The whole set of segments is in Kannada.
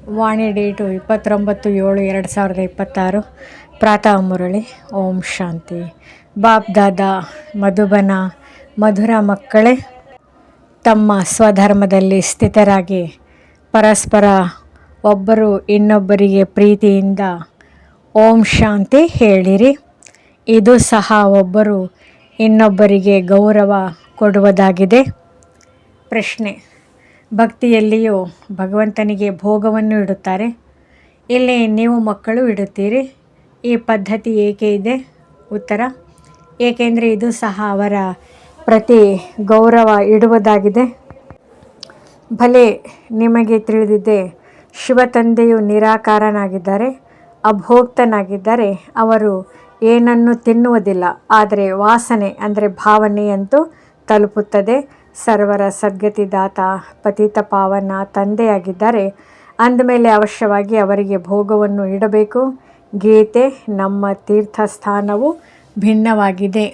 ವಾಣಿ ಡೇಟು 29/7/2026. ಪ್ರಾತಃ ಮುರಳಿ. ಓಂ ಶಾಂತಿ. ಬಾಪ್ ದಾದಾ ಮಧುಬನ ಮಧುರ ಮಕ್ಕಳೇ, ತಮ್ಮ ಸ್ವಧರ್ಮದಲ್ಲಿ ಸ್ಥಿತರಾಗಿ ಪರಸ್ಪರ ಒಬ್ಬರು ಇನ್ನೊಬ್ಬರಿಗೆ ಪ್ರೀತಿಯಿಂದ ಓಂ ಶಾಂತಿ ಹೇಳಿರಿ. ಇದು ಸಹ ಒಬ್ಬರು ಇನ್ನೊಬ್ಬರಿಗೆ ಗೌರವ ಕೊಡುವುದಾಗಿದೆ. ಪ್ರಶ್ನೆ: ಭಕ್ತಿಯಲ್ಲಿಯೂ ಭಗವಂತನಿಗೆ ಭೋಗವನ್ನು ಇಡುತ್ತಾರೆ. ಇಲ್ಲಿ ನೀವು ಮಕ್ಕಳು ಇಡುತ್ತೀರಿ. ಈ ಪದ್ಧತಿ ಏಕೆ ಇದೆ? ಉತ್ತರ: ಏಕೆಂದರೆ ಇದು ಸಹ ಅವರ ಪ್ರತಿ ಗೌರವ ಇಡುವುದಾಗಿದೆ. ಭಲೆ ನಿಮಗೆ ತಿಳಿದಿದೆ, ಶಿವ ತಂದೆಯು ನಿರಾಕಾರನಾಗಿದ್ದಾರೆ, ಅಭೋಕ್ತನಾಗಿದ್ದಾರೆ. ಅವರು ಏನನ್ನು ತಿನ್ನುವುದಿಲ್ಲ, ಆದರೆ ವಾಸನೆ ಅಂದರೆ ಭಾವನೆಯಂತೂ ತಲುಪುತ್ತದೆ. ಸರ್ವರ ಸದ್ಗತಿದಾತ ಪತಿತ ಪಾವನ ತಂದೆಯಾಗಿದ್ದಾರೆ. ಅಂದಮೇಲೆ ಅವಶ್ಯವಾಗಿ ಅವರಿಗೆ ಭೋಗವನ್ನು ಇಡಬೇಕು. ಗೀತೆ: ನಮ್ಮ ತೀರ್ಥಸ್ಥಾನವು ಭಿನ್ನವಾಗಿದೆ.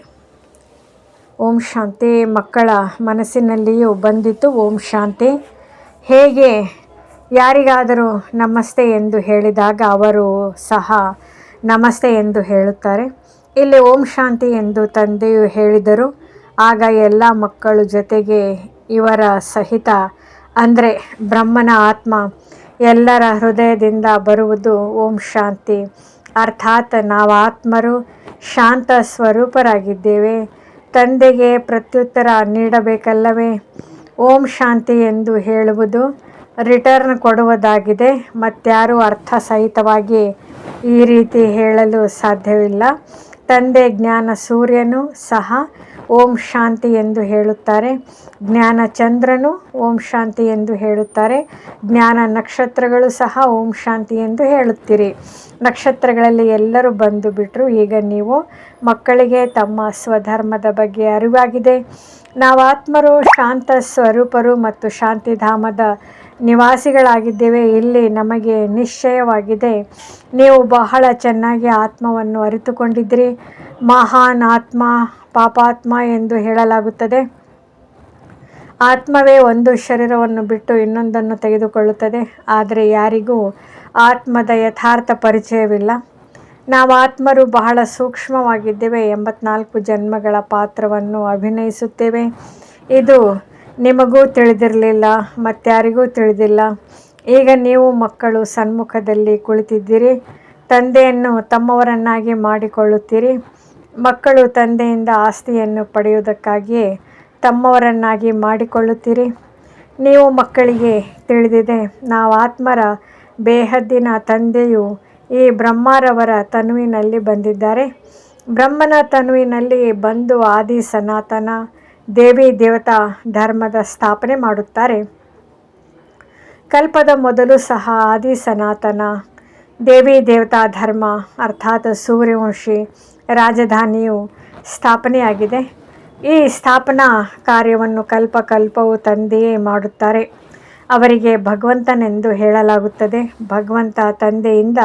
ಓಂ ಶಾಂತಿ. ಮಕ್ಕಳ ಮನಸ್ಸಿನಲ್ಲಿಯೂ ಬಂದಿತು ಓಂ ಶಾಂತಿ. ಹೇಗೆ ಯಾರಿಗಾದರೂ ನಮಸ್ತೆ ಎಂದು ಹೇಳಿದಾಗ ಅವರು ಸಹ ನಮಸ್ತೆ ಎಂದು ಹೇಳುತ್ತಾರೆ. ಇಲ್ಲಿ ಓಂ ಶಾಂತಿ ಎಂದು ತಂದೆಯು ಹೇಳಿದರು. ಆಗ ಎಲ್ಲ ಮಕ್ಕಳು ಜೊತೆಗೆ ಇವರ ಸಹಿತ ಅಂದರೆ ಬ್ರಹ್ಮನ ಆತ್ಮ ಎಲ್ಲರ ಹೃದಯದಿಂದ ಬರುವುದು ಓಂ ಶಾಂತಿ. ಅರ್ಥಾತ್ ನಾವಾತ್ಮರು ಶಾಂತ ಸ್ವರೂಪರಾಗಿದ್ದೇವೆ. ತಂದೆಗೆ ಪ್ರತ್ಯುತ್ತರ ನೀಡಬೇಕಲ್ಲವೇ? ಓಂ ಶಾಂತಿ ಎಂದು ಹೇಳುವುದು ರಿಟರ್ನ್ ಕೊಡುವುದಾಗಿದೆ. ಮತ್ಯಾರೂ ಅರ್ಥಸಹಿತವಾಗಿ ಈ ರೀತಿ ಹೇಳಲು ಸಾಧ್ಯವಿಲ್ಲ. ತಂದೆ ಜ್ಞಾನ ಸೂರ್ಯನು ಸಹ ಓಂ ಶಾಂತಿ ಎಂದು ಹೇಳುತ್ತಾರೆ. ಜ್ಞಾನ ಚಂದ್ರನು ಓಂ ಶಾಂತಿ ಎಂದು ಹೇಳುತ್ತಾರೆ. ಜ್ಞಾನ ನಕ್ಷತ್ರಗಳು ಸಹ ಓಂ ಶಾಂತಿ ಎಂದು ಹೇಳುತ್ತೀರಿ. ನಕ್ಷತ್ರಗಳಲ್ಲಿ ಎಲ್ಲರೂ ಬಂದು ಬಿಟ್ಟರು. ಈಗ ನೀವು ಮಕ್ಕಳಿಗೆ ತಮ್ಮ ಸ್ವಧರ್ಮದ ಬಗ್ಗೆ ಅರಿವಾಗಿದೆ. ನಾವಾತ್ಮರು ಶಾಂತ ಸ್ವರೂಪರು ಮತ್ತು ಶಾಂತಿಧಾಮದ ನಿವಾಸಿಗಳಾಗಿದ್ದೇವೆ. ಇಲ್ಲಿ ನಮಗೆ ನಿಶ್ಚಯವಾಗಿದೆ, ನೀವು ಬಹಳ ಚೆನ್ನಾಗಿ ಆತ್ಮವನ್ನು ಅರಿತುಕೊಂಡಿದ್ದೀರಿ. ಮಹಾನ್ ಆತ್ಮ, ಪಾಪಾತ್ಮ ಎಂದು ಹೇಳಲಾಗುತ್ತದೆ. ಆತ್ಮವೇ ಒಂದು ಶರೀರವನ್ನು ಬಿಟ್ಟು ಇನ್ನೊಂದನ್ನು ತೆಗೆದುಕೊಳ್ಳುತ್ತದೆ. ಆದರೆ ಯಾರಿಗೂ ಆತ್ಮದ ಯಥಾರ್ಥ ಪರಿಚಯವಿಲ್ಲ. ನಾವಾತ್ಮರು ಬಹಳ ಸೂಕ್ಷ್ಮವಾಗಿದ್ದೇವೆ. 84 ಜನ್ಮಗಳ ಪಾತ್ರವನ್ನು ಅಭಿನಯಿಸುತ್ತೇವೆ. ಇದು ನಿಮಗೂ ತಿಳಿದಿರಲಿಲ್ಲ, ಮತ್ಯಾರಿಗೂ ತಿಳಿದಿಲ್ಲ. ಈಗ ನೀವು ಮಕ್ಕಳು ಸನ್ಮುಖದಲ್ಲಿ ಕುಳಿತಿದ್ದೀರಿ. ತಂದೆಯನ್ನು ತಮ್ಮವರನ್ನಾಗಿ ಮಾಡಿಕೊಳ್ಳುತ್ತೀರಿ. ಮಕ್ಕಳು ತಂದೆಯಿಂದ ಆಸ್ತಿಯನ್ನು ಪಡೆಯುವುದಕ್ಕಾಗಿಯೇ ತಮ್ಮವರನ್ನಾಗಿ ಮಾಡಿಕೊಳ್ಳುತ್ತೀರಿ. ನೀವು ಮಕ್ಕಳಿಗೆ ತಿಳಿದಿದೆ, ನಾವಾತ್ಮರ ಬೇಹದ್ದಿನ ತಂದೆಯು ಈ ಬ್ರಹ್ಮರವರ ತನುವಿನಲ್ಲಿ ಬಂದಿದ್ದಾರೆ. ಬ್ರಹ್ಮನ ತನುವಿನಲ್ಲಿ ಬಂದು ಆದಿ ಸನಾತನ ದೇವಿ ದೇವತಾ ಧರ್ಮದ ಸ್ಥಾಪನೆ ಮಾಡುತ್ತಾರೆ. ಕಲ್ಪದ ಮೊದಲು ಸಹ ಆದಿ ಸನಾತನ ದೇವಿ ದೇವತಾ ಧರ್ಮ ಅರ್ಥಾತ್ ಸೂರ್ಯವಂಶಿ ರಾಜಧಾನಿಯು ಸ್ಥಾಪನೆಯಾಗಿದೆ. ಈ ಸ್ಥಾಪನಾ ಕಾರ್ಯವನ್ನು ಕಲ್ಪವು ತಂದೆಯೇ ಮಾಡುತ್ತಾರೆ. ಅವರಿಗೆ ಭಗವಂತನೆಂದು ಹೇಳಲಾಗುತ್ತದೆ. ಭಗವಂತ ತಂದೆಯಿಂದ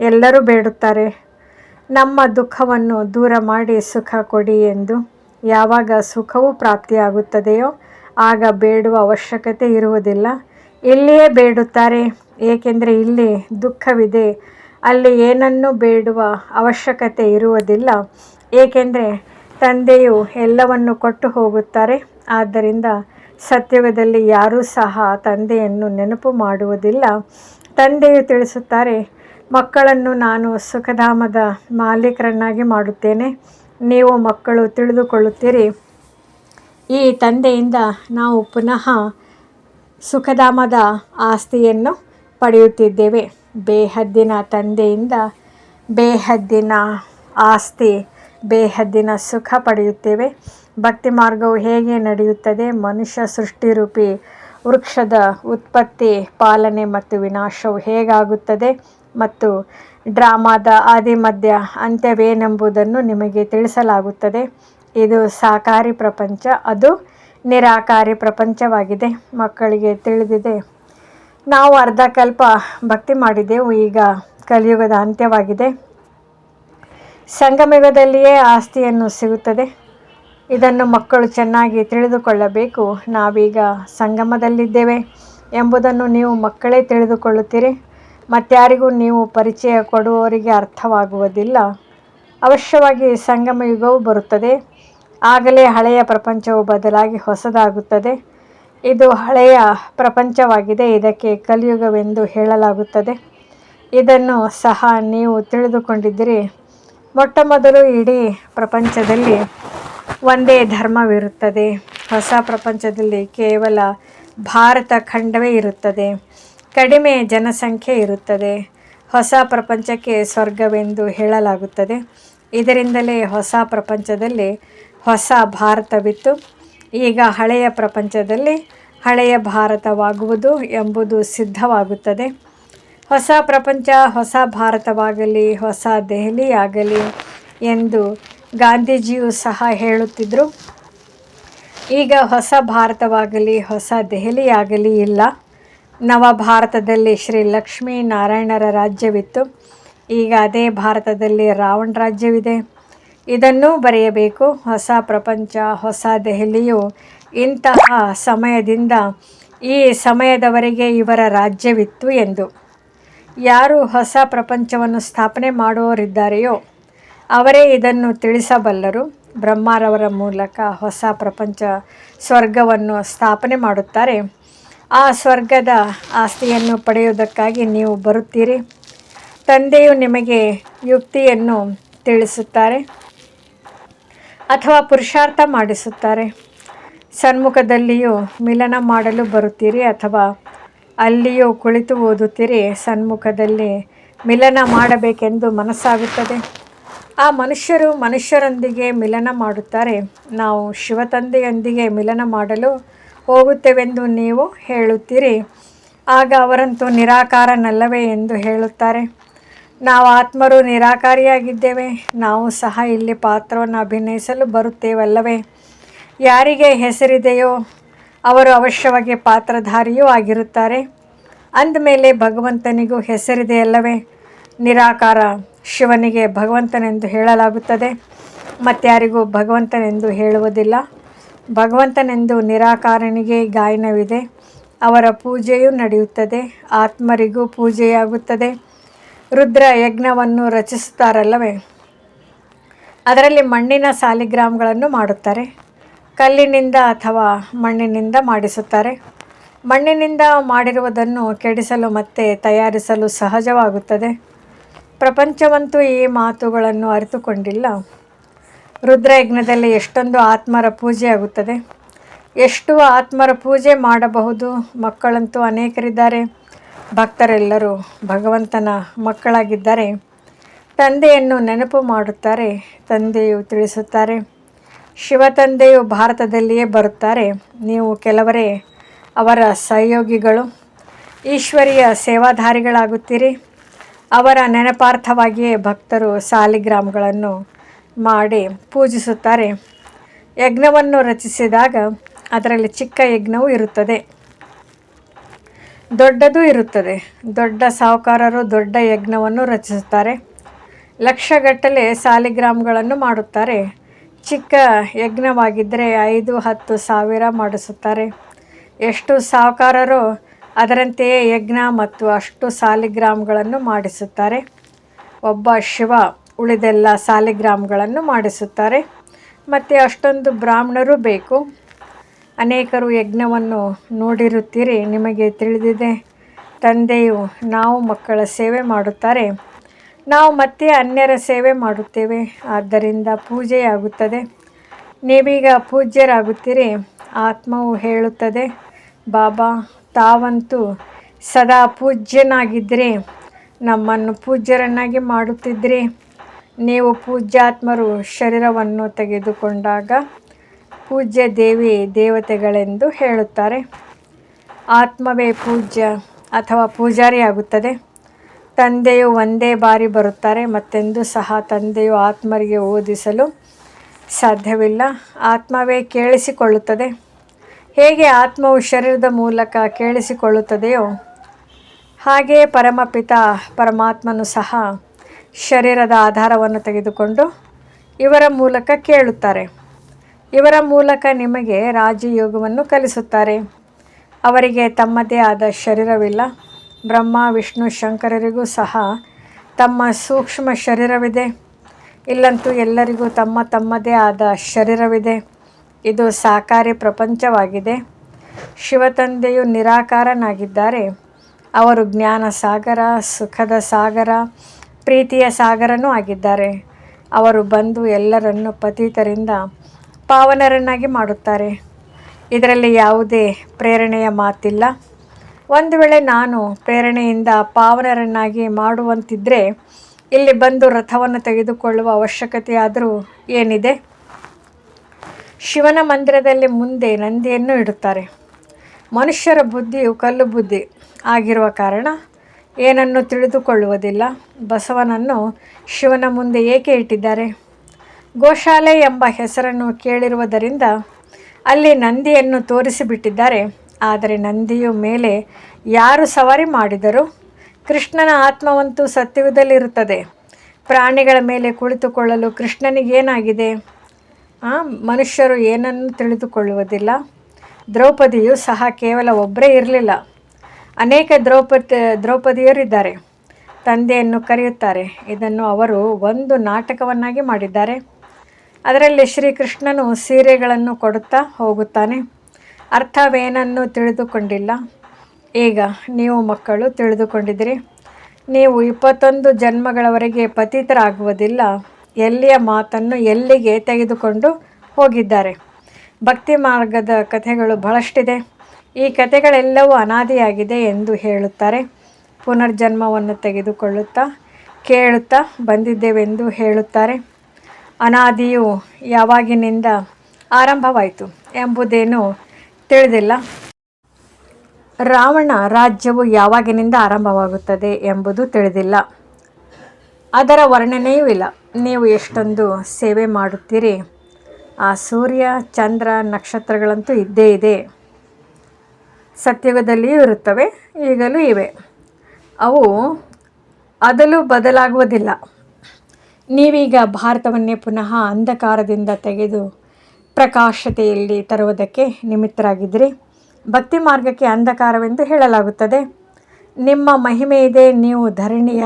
ಎಲ್ಲರೂ ಬೇಡುತ್ತಾರೆ, ನಮ್ಮ ದುಃಖವನ್ನು ದೂರ ಮಾಡಿ ಸುಖ ಕೊಡಿ ಎಂದು. ಯಾವಾಗ ಸುಖವು ಪ್ರಾಪ್ತಿಯಾಗುತ್ತದೆಯೋ ಆಗ ಬೇಡುವ ಅವಶ್ಯಕತೆ ಇರುವುದಿಲ್ಲ. ಇಲ್ಲಿಯೇ ಬೇಡುತ್ತಾರೆ, ಏಕೆಂದರೆ ಇಲ್ಲಿ ದುಃಖವಿದೆ. ಅಲ್ಲಿ ಏನನ್ನೂ ಬೇಡುವ ಅವಶ್ಯಕತೆ ಇರುವುದಿಲ್ಲ, ಏಕೆಂದರೆ ತಂದೆಯು ಎಲ್ಲವನ್ನು ಕೊಟ್ಟು ಹೋಗುತ್ತಾರೆ. ಆದ್ದರಿಂದ ಸತ್ಯುಗದಲ್ಲಿ ಯಾರೂ ಸಹ ತಂದೆಯನ್ನು ನೆನಪು ಮಾಡುವುದಿಲ್ಲ. ತಂದೆಯು ತಿಳಿಸುತ್ತಾರೆ, ಮಕ್ಕಳನ್ನು ನಾನು ಸುಖಧಾಮದ ಮಾಲೀಕರನ್ನಾಗಿ ಮಾಡುತ್ತೇನೆ. ನೀವು ಮಕ್ಕಳು ತಿಳಿದುಕೊಳ್ಳುತ್ತೀರಿ, ಈ ತಂದೆಯಿಂದ ನಾವು ಪುನಃ ಸುಖಧಾಮದ ಆಸ್ತಿಯನ್ನು ಪಡೆಯುತ್ತಿದ್ದೇವೆ. ಬೇಹದ್ದಿನ ತಂದೆಯಿಂದ ಬೇಹದ್ದಿನ ಆಸ್ತಿ, ಬೇಹದ್ದಿನ ಸುಖ ಪಡೆಯುತ್ತೇವೆ. ಭಕ್ತಿ ಮಾರ್ಗವು ಹೇಗೆ ನಡೆಯುತ್ತದೆ? ಮನುಷ್ಯ ಸೃಷ್ಟಿರೂಪಿ ವೃಕ್ಷದ ಉತ್ಪತ್ತಿ, ಪಾಲನೆ ಮತ್ತು ವಿನಾಶವು ಹೇಗಾಗುತ್ತದೆ ಮತ್ತು ಡ್ರಾಮಾದ ಆದಿ ಮಧ್ಯ ಅಂತ್ಯವೇನೆಂಬುದನ್ನು ನಿಮಗೆ ತಿಳಿಸಲಾಗುತ್ತದೆ. ಇದು ಸಾಕಾರಿ ಪ್ರಪಂಚ, ಅದು ನಿರಾಕಾರಿ ಪ್ರಪಂಚವಾಗಿದೆ. ಮಕ್ಕಳಿಗೆ ತಿಳಿದಿದೆ, ನಾವು ಅರ್ಧಕಲ್ಪ ಭಕ್ತಿ ಮಾಡಿದೆವು. ಈಗ ಕಲಿಯುಗದ ಅಂತ್ಯವಾಗಿದೆ. ಸಂಗಮಯುಗದಲ್ಲಿಯೇ ಆಸ್ತಿಯನ್ನು ಸಿಗುತ್ತದೆ. ಇದನ್ನು ಮಕ್ಕಳು ಚೆನ್ನಾಗಿ ತಿಳಿದುಕೊಳ್ಳಬೇಕು. ನಾವೀಗ ಸಂಗಮದಲ್ಲಿದ್ದೇವೆ. ಎಂಬುದನ್ನು ನೀವು ಮಕ್ಕಳೇ ತಿಳಿದುಕೊಳ್ಳುತ್ತೀರಿ. ಮತ್ತಾರಿಗೂ ನೀವು ಪರಿಚಯ ಕೊಡುವವರಿಗೆ ಅರ್ಥವಾಗುವುದಿಲ್ಲ. ಅವಶ್ಯವಾಗಿ ಸಂಗಮ ಯುಗವು ಬರುತ್ತದೆ. ಆಗಲೇ ಹಳೆಯ ಪ್ರಪಂಚವು ಬದಲಾಗಿ ಹೊಸದಾಗುತ್ತದೆ. ಇದು ಹಳೆಯ ಪ್ರಪಂಚವಾಗಿದೆ. ಇದಕ್ಕೆ ಕಲಿಯುಗವೆಂದು ಹೇಳಲಾಗುತ್ತದೆ. ಇದನ್ನು ಸಹ ನೀವು ತಿಳಿದುಕೊಂಡಿದ್ದೀರಿ. ಮೊಟ್ಟಮೊದಲು ಇಡೀ ಪ್ರಪಂಚದಲ್ಲಿ ಒಂದೇ ಧರ್ಮವಿರುತ್ತದೆ. ಹೊಸ ಪ್ರಪಂಚದಲ್ಲಿ ಕೇವಲ ಭಾರತ ಖಂಡವೇ ಇರುತ್ತದೆ. ಕಡಿಮೆ ಜನಸಂಖ್ಯೆ ಇರುತ್ತದೆ. ಹೊಸ ಪ್ರಪಂಚಕ್ಕೆ ಸ್ವರ್ಗವೆಂದು ಹೇಳಲಾಗುತ್ತದೆ. ಇದರಿಂದಲೇ ಹೊಸ ಪ್ರಪಂಚದಲ್ಲಿ ಹೊಸ ಭಾರತವಿತ್ತು. ಈಗ ಹಳೆಯ ಪ್ರಪಂಚದಲ್ಲಿ ಹಳೆಯ ಭಾರತವಾಗುವುದು ಎಂಬುದು ಸಿದ್ಧವಾಗುತ್ತದೆ. ಹೊಸ ಪ್ರಪಂಚ ಹೊಸ ಭಾರತವಾಗಲಿ, ಹೊಸ ದೆಹಲಿಯಾಗಲಿ ಎಂದು ಗಾಂಧೀಜಿಯು ಸಹ ಹೇಳುತ್ತಿದ್ದರು. ಈಗ ಹೊಸ ಭಾರತವಾಗಲಿ, ಹೊಸ ದೆಹಲಿಯಾಗಲಿ ಇಲ್ಲ. ನವ ಭಾರತದಲ್ಲಿ ಶ್ರೀ ಲಕ್ಷ್ಮೀ ನಾರಾಯಣರ ರಾಜ್ಯವಿತ್ತು. ಈಗ ಅದೇ ಭಾರತದಲ್ಲಿ ರಾವಣ ರಾಜ್ಯವಿದೆ. ಇದನ್ನೂ ಬರೆಯಬೇಕು. ಹೊಸ ಪ್ರಪಂಚ, ಹೊಸ ದೆಹಲಿಯು ಇಂತಹ ಸಮಯದಿಂದ ಈ ಸಮಯದವರೆಗೆ ಇವರ ರಾಜ್ಯವಿತ್ತು ಎಂದು. ಯಾರು ಹೊಸ ಪ್ರಪಂಚವನ್ನು ಸ್ಥಾಪನೆ ಮಾಡುವವರಿದ್ದಾರೆಯೋ ಅವರೇ ಇದನ್ನು ತಿಳಿಸಬಲ್ಲರು. ಬ್ರಹ್ಮರವರ ಮೂಲಕ ಹೊಸ ಪ್ರಪಂಚ ಸ್ವರ್ಗವನ್ನು ಸ್ಥಾಪನೆ ಮಾಡುತ್ತಾರೆ. ಆ ಸ್ವರ್ಗದ ಆಸ್ತಿಯನ್ನು ಪಡೆಯುವುದಕ್ಕಾಗಿ ನೀವು ಬರುತ್ತೀರಿ. ತಂದೆಯು ನಿಮಗೆ ಯುಕ್ತಿಯನ್ನು ತಿಳಿಸುತ್ತಾರೆ ಅಥವಾ ಪುರುಷಾರ್ಥ ಮಾಡಿಸುತ್ತಾರೆ. ಸನ್ಮುಖದಲ್ಲಿಯೂ ಮಿಲನ ಮಾಡಲು ಬರುತ್ತೀರಿ ಅಥವಾ ಅಲ್ಲಿಯೂ ಕುಳಿತು ಓದುತ್ತೀರಿ. ಸನ್ಮುಖದಲ್ಲಿ ಮಿಲನ ಮಾಡಬೇಕೆಂದು ಮನಸ್ಸಾಗುತ್ತದೆ. ಆ ಮನುಷ್ಯರು ಮನುಷ್ಯರೊಂದಿಗೆ ಮಿಲನ ಮಾಡುತ್ತಾರೆ. ನಾವು ಶಿವತಂದೆಯೊಂದಿಗೆ ಮಿಲನ ಮಾಡಲು ಹೋಗುತ್ತೇವೆಂದು ನೀವು ಹೇಳುತ್ತೀರಿ. ಆಗ ಅವರಂತೂ ನಿರಾಕಾರನಲ್ಲವೇ ಎಂದು ಹೇಳುತ್ತಾರೆ. ನಾವು ಆತ್ಮರು ನಿರಾಕಾರಿಯಾಗಿದ್ದೇವೆ. ನಾವು ಸಹ ಇಲ್ಲಿ ಪಾತ್ರವನ್ನು ಅಭಿನಯಿಸಲು ಬರುತ್ತೇವಲ್ಲವೇ? ಯಾರಿಗೆ ಹೆಸರಿದೆಯೋ ಅವರು ಅವಶ್ಯವಾಗಿ ಪಾತ್ರಧಾರಿಯೂ ಆಗಿರುತ್ತಾರೆ. ಅಂದಮೇಲೆ ಭಗವಂತನಿಗೂ ಹೆಸರಿದೆಯಲ್ಲವೇ? ನಿರಾಕಾರ ಶಿವನಿಗೆ ಭಗವಂತನೆಂದು ಹೇಳಲಾಗುತ್ತದೆ. ಮತ್ತಾರಿಗೂ ಭಗವಂತನೆಂದು ಹೇಳುವುದಿಲ್ಲ. ಭಗವಂತನೆಂದು ನಿರಾಕಾರನಿಗೆ ಗಾಯನವಿದೆ. ಅವರ ಪೂಜೆಯೂ ನಡೆಯುತ್ತದೆ. ಆತ್ಮರಿಗೂ ಪೂಜೆಯಾಗುತ್ತದೆ. ರುದ್ರ ಯಜ್ಞವನ್ನು ರಚಿಸುತ್ತಾರಲ್ಲವೇ? ಅದರಲ್ಲಿ ಮಣ್ಣಿನ ಸಾಲಿಗ್ರಾಮಗಳನ್ನು ಮಾಡುತ್ತಾರೆ. ಕಲ್ಲಿನಿಂದ ಅಥವಾ ಮಣ್ಣಿನಿಂದ ಮಾಡಿಸುತ್ತಾರೆ. ಮಣ್ಣಿನಿಂದ ಮಾಡಿರುವುದನ್ನು ಕೆಡಿಸಲು ಮತ್ತೆ ತಯಾರಿಸಲು ಸಹಜವಾಗುತ್ತದೆ. ಪ್ರಪಂಚವಂತೂ ಈ ಮಾತುಗಳನ್ನು ಅರಿತುಕೊಂಡಿಲ್ಲ. ರುದ್ರಯಜ್ಞದಲ್ಲಿ ಎಷ್ಟೊಂದು ಆತ್ಮರ ಪೂಜೆಯಾಗುತ್ತದೆ. ಎಷ್ಟು ಆತ್ಮರ ಪೂಜೆ ಮಾಡಬಹುದು? ಮಕ್ಕಳಂತೂ ಅನೇಕರಿದ್ದಾರೆ. ಭಕ್ತರೆಲ್ಲರೂ ಭಗವಂತನ ಮಕ್ಕಳಾಗಿದ್ದಾರೆ. ತಂದೆಯನ್ನು ನೆನಪು ಮಾಡುತ್ತಾರೆ. ತಂದೆಯು ತಿಳಿಸುತ್ತಾರೆ. ಶಿವತಂದೆಯು ಭಾರತದಲ್ಲಿಯೇ ಬರುತ್ತಾರೆ. ನೀವು ಕೆಲವರೇ ಅವರ ಸಹಯೋಗಿಗಳು. ಈಶ್ವರೀಯ ಸೇವಾಧಾರಿಗಳಾಗುತ್ತೀರಿ. ಅವರ ನೆನಪಾರ್ಥವಾಗಿಯೇ ಭಕ್ತರು ಸಾಲಿಗ್ರಾಮಗಳನ್ನು ಮಾಡಿ ಪೂಜಿಸುತ್ತಾರೆ. ಯಜ್ಞವನ್ನು ರಚಿಸಿದಾಗ ಅದರಲ್ಲಿ ಚಿಕ್ಕ ಯಜ್ಞವೂ ಇರುತ್ತದೆ, ದೊಡ್ಡದೂ ಇರುತ್ತದೆ. ದೊಡ್ಡ ಸಾಹುಕಾರರು ದೊಡ್ಡ ಯಜ್ಞವನ್ನು ರಚಿಸುತ್ತಾರೆ. ಲಕ್ಷಗಟ್ಟಲೆ ಸಾಲಿಗ್ರಾಮಗಳನ್ನು ಮಾಡುತ್ತಾರೆ. ಚಿಕ್ಕ ಯಜ್ಞವಾಗಿದ್ದರೆ 5-10 ಸಾವಿರ ಮಾಡಿಸುತ್ತಾರೆ. ಎಷ್ಟು ಸಾಹುಕಾರರೋ ಅದರಂತೆಯೇ ಯಜ್ಞ ಮತ್ತು ಅಷ್ಟು ಸಾಲಿಗ್ರಾಮಗಳನ್ನು ಮಾಡಿಸುತ್ತಾರೆ. ಒಬ್ಬ ಶಿವ ಉಳಿದೆಲ್ಲ ಸಾಲಿಗ್ರಾಮಗಳನ್ನು ಮಾಡಿಸುತ್ತಾರೆ. ಮತ್ತು ಅಷ್ಟೊಂದು ಬ್ರಾಹ್ಮಣರು ಬೇಕು. ಅನೇಕರು ಯಜ್ಞವನ್ನು ನೋಡಿರುತ್ತೀರಿ. ನಿಮಗೆ ತಿಳಿದಿದೆ. ತಂದೆಯು ನಾವು ಮಕ್ಕಳ ಸೇವೆ ಮಾಡುತ್ತಾರೆ. ನಾವು ಮತ್ತೆ ಅನ್ಯರ ಸೇವೆ ಮಾಡುತ್ತೇವೆ. ಆದ್ದರಿಂದ ಪೂಜೆಯಾಗುತ್ತದೆ. ನೀವೀಗ ಪೂಜ್ಯರಾಗುತ್ತೀರಿ. ಆತ್ಮವು ಹೇಳುತ್ತದೆ, ಬಾಬಾ ತಾವಂತೂ ಸದಾ ಪೂಜ್ಯನಾಗಿದ್ದಿರಿ. ನಮ್ಮನ್ನು ಪೂಜ್ಯರನ್ನಾಗಿ ಮಾಡುತ್ತಿದ್ದಿರಿ. ನೀವು ಪೂಜ್ಯಾತ್ಮರು ಶರೀರವನ್ನು ತೆಗೆದುಕೊಂಡಾಗ ಪೂಜ್ಯ ದೇವಿ ದೇವತೆಗಳೆಂದು ಹೇಳುತ್ತಾರೆ. ಆತ್ಮವೇ ಪೂಜ್ಯ ಅಥವಾ ಪೂಜಾರಿಯಾಗುತ್ತದೆ. ತಂದೆಯು ಒಂದೇ ಬಾರಿ ಬರುತ್ತಾರೆ. ಮತ್ತೆಂದೂ ಸಹ ತಂದೆಯು ಆತ್ಮರಿಗೆ ಓದಿಸಲು ಸಾಧ್ಯವಿಲ್ಲ. ಆತ್ಮವೇ ಕೇಳಿಸಿಕೊಳ್ಳುತ್ತದೆ. ಹೇಗೆ ಆತ್ಮವು ಶರೀರದ ಮೂಲಕ ಕೇಳಿಸಿಕೊಳ್ಳುತ್ತದೆಯೋ ಹಾಗೆಯೇ ಪರಮಪಿತ ಪರಮಾತ್ಮನು ಸಹ ಶರೀರದ ಆಧಾರವನ್ನು ತೆಗೆದುಕೊಂಡು ಇವರ ಮೂಲಕ ಕೇಳುತ್ತಾರೆ. ಇವರ ಮೂಲಕ ನಿಮಗೆ ರಾಜಯೋಗವನ್ನು ಕಲಿಸುತ್ತಾರೆ. ಅವರಿಗೆ ತಮ್ಮದೇ ಆದ ಶರೀರವಿಲ್ಲ. ಬ್ರಹ್ಮ ವಿಷ್ಣು ಶಂಕರರಿಗೂ ಸಹ ತಮ್ಮ ಸೂಕ್ಷ್ಮ ಶರೀರವಿದೆ. ಇಲ್ಲಂತೂ ಎಲ್ಲರಿಗೂ ತಮ್ಮ ತಮ್ಮದೇ ಆದ ಶರೀರವಿದೆ. ಇದು ಸಾಕಾರಿ ಪ್ರಪಂಚವಾಗಿದೆ. ಶಿವತಂದೆಯು ನಿರಾಕಾರನಾಗಿದ್ದಾರೆ. ಅವರು ಜ್ಞಾನ ಸಾಗರ, ಸುಖದ ಸಾಗರ, ಪ್ರೀತಿಯ ಸಾಗರನೂ ಆಗಿದ್ದಾರೆ. ಅವರು ಬಂದು ಎಲ್ಲರನ್ನು ಪತಿತರಿಂದ ಪಾವನರನ್ನಾಗಿ ಮಾಡುತ್ತಾರೆ. ಇದರಲ್ಲಿ ಯಾವುದೇ ಪ್ರೇರಣೆಯ ಮಾತಿಲ್ಲ. ಒಂದು ವೇಳೆ ನಾನು ಪ್ರೇರಣೆಯಿಂದ ಪಾವನರನ್ನಾಗಿ ಮಾಡುವಂತಿದ್ದರೆ ಇಲ್ಲಿ ಬಂದು ರಥವನ್ನು ತೆಗೆದುಕೊಳ್ಳುವ ಅವಶ್ಯಕತೆಯಾದರೂ ಏನಿದೆ? ಶಿವನ ಮಂದಿರದಲ್ಲಿ ಮುಂದೆ ನಂದಿಯನ್ನು ಇಡುತ್ತಾರೆ. ಮನುಷ್ಯರ ಬುದ್ಧಿಯು ಕಲ್ಲು ಬುದ್ಧಿ ಆಗಿರುವ ಕಾರಣ ಏನನ್ನು ತಿಳಿದುಕೊಳ್ಳುವುದಿಲ್ಲ. ಬಸವನನ್ನು ಶಿವನ ಮುಂದೆ ಏಕೆ ಇಟ್ಟಿದ್ದಾರೆ? ಗೋಶಾಲೆ ಎಂಬ ಹೆಸರನ್ನು ಕೇಳಿರುವುದರಿಂದ ಅಲ್ಲಿ ನಂದಿಯನ್ನು ತೋರಿಸಿಬಿಟ್ಟಿದ್ದಾರೆ. ಆದರೆ ನಂದಿಯು ಮೇಲೆ ಯಾರು ಸವಾರಿ ಮಾಡಿದರು? ಕೃಷ್ಣನ ಆತ್ಮವಂತೂ ಸತ್ಯುಗದಲ್ಲಿರುತ್ತದೆ. ಪ್ರಾಣಿಗಳ ಮೇಲೆ ಕುಳಿತುಕೊಳ್ಳಲು ಕೃಷ್ಣನಿಗೇನಾಗಿದೆ? ಮನುಷ್ಯರು ಏನನ್ನು ತಿಳಿದುಕೊಳ್ಳುವುದಿಲ್ಲ. ದ್ರೌಪದಿಯು ಸಹ ಕೇವಲ ಒಬ್ಬರೇ ಇರಲಿಲ್ಲ, ಅನೇಕ ದ್ರೌಪದಿಯರಿದ್ದಾರೆ. ತಂದೆಯನ್ನು ಕರೆಯುತ್ತಾರೆ. ಇದನ್ನು ಅವರು ಒಂದು ನಾಟಕವನ್ನಾಗಿ ಮಾಡಿದ್ದಾರೆ. ಅದರಲ್ಲಿ ಶ್ರೀಕೃಷ್ಣನು ಸೀರೆಗಳನ್ನು ಕೊಡುತ್ತಾ ಹೋಗುತ್ತಾನೆ. ಅರ್ಥವೇನನ್ನು ತಿಳಿದುಕೊಂಡಿಲ್ಲ. ಈಗ ನೀವು ಮಕ್ಕಳು ತಿಳಿದುಕೊಂಡಿದ್ದೀರಿ. ನೀವು 21 ಜನ್ಮಗಳವರೆಗೆ ಪತಿತರಾಗುವುದಿಲ್ಲ. ಎಲ್ಲಿಯ ಮಾತನ್ನು ಎಲ್ಲಿಗೆ ತೆಗೆದುಕೊಂಡು ಹೋಗಿದ್ದಾರೆ? ಭಕ್ತಿ ಮಾರ್ಗದ ಕಥೆಗಳು ಬಹಳಷ್ಟಿದೆ. ಈ ಕಥೆಗಳೆಲ್ಲವೂ ಅನಾದಿಯಾಗಿದೆ ಎಂದು ಹೇಳುತ್ತಾರೆ. ಪುನರ್ಜನ್ಮವನ್ನು ತೆಗೆದುಕೊಳ್ಳುತ್ತಾ ಕೇಳುತ್ತಾ ಬಂದಿದ್ದೇವೆಂದು ಹೇಳುತ್ತಾರೆ. ಅನಾದಿಯು ಯಾವಾಗಿನಿಂದ ಆರಂಭವಾಯಿತು ಎಂಬುದೇನೂ ತಿಳಿದಿಲ್ಲ. ರಾವಣ ರಾಜ್ಯವು ಯಾವಾಗಿನಿಂದ ಆರಂಭವಾಗುತ್ತದೆ ಎಂಬುದು ತಿಳಿದಿಲ್ಲ. ಅದರ ವರ್ಣನೆಯೂ ಇಲ್ಲ. ನೀವು ಎಷ್ಟೊಂದು ಸೇವೆ ಮಾಡುತ್ತೀರಿ. ಆ ಸೂರ್ಯ ಚಂದ್ರ ನಕ್ಷತ್ರಗಳಂತೂ ಇದ್ದೇ ಇದೆ. ಸತ್ಯುಗದಲ್ಲಿಯೂ ಇರುತ್ತವೆ, ಈಗಲೂ ಇವೆ. ಅವು ಅದಲು ಬದಲಾಗುವುದಿಲ್ಲ. ನೀವೀಗ ಭಾರತವನ್ನೇ ಪುನಃ ಅಂಧಕಾರದಿಂದ ತೆಗೆದು ಪ್ರಕಾಶತೆಯಲ್ಲಿ ತರುವುದಕ್ಕೆ ನಿಮಿತ್ತರಾಗಿದ್ದೀರಿ. ಭಕ್ತಿ ಮಾರ್ಗಕ್ಕೆ ಅಂಧಕಾರವೆಂದು ಹೇಳಲಾಗುತ್ತದೆ. ನಿಮ್ಮ ಮಹಿಮೆಯಿದೆ. ನೀವು ಧರಣಿಯ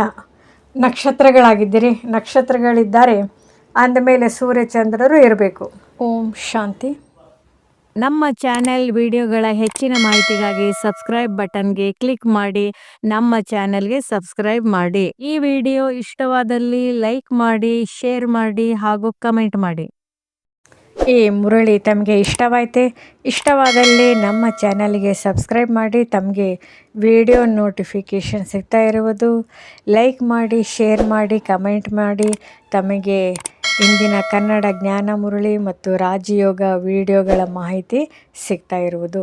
ನಕ್ಷತ್ರಗಳಾಗಿದ್ದೀರಿ. ನಕ್ಷತ್ರಗಳಿದ್ದಾರೆ ಅಂದಮೇಲೆ ಸೂರ್ಯಚಂದ್ರರು ಇರಬೇಕು. ಓಂ ಶಾಂತಿ. ನಮ್ಮ ಚಾನೆಲ್ ವಿಡಿಯೋಗಳ ಹೆಚ್ಚಿನ ಮಾಹಿತಿಗಾಗಿ ಸಬ್ಸ್ಕ್ರೈಬ್ ಬಟನ್ಗೆ ಕ್ಲಿಕ್ ಮಾಡಿ ನಮ್ಮ ಚಾನೆಲ್ಗೆ ಸಬ್ಸ್ಕ್ರೈಬ್ ಮಾಡಿ. ಈ ವಿಡಿಯೋ ಇಷ್ಟವಾದಲ್ಲಿ ಲೈಕ್ ಮಾಡಿ, ಶೇರ್ ಮಾಡಿ ಹಾಗೂ ಕಮೆಂಟ್ ಮಾಡಿ. ಈ ಮುರಳಿ ತಮಗೆ ಇಷ್ಟವಾಯಿತೆ? ಇಷ್ಟವಾದಲ್ಲಿ ನಮ್ಮ ಚಾನಲ್ಗೆ ಸಬ್ಸ್ಕ್ರೈಬ್ ಮಾಡಿ. ತಮಗೆ ವಿಡಿಯೋ ನೋಟಿಫಿಕೇಷನ್ ಸಿಗ್ತಾ ಇರುವುದು. ಲೈಕ್ ಮಾಡಿ, ಶೇರ್ ಮಾಡಿ, ಕಮೆಂಟ್ ಮಾಡಿ. ತಮಗೆ ಇಂದಿನ ಕನ್ನಡ ಜ್ಞಾನ ಮುರಳಿ ಮತ್ತು ರಾಜಯೋಗ ವಿಡಿಯೋಗಳ ಮಾಹಿತಿ ಸಿಗ್ತಾ ಇರುವುದು.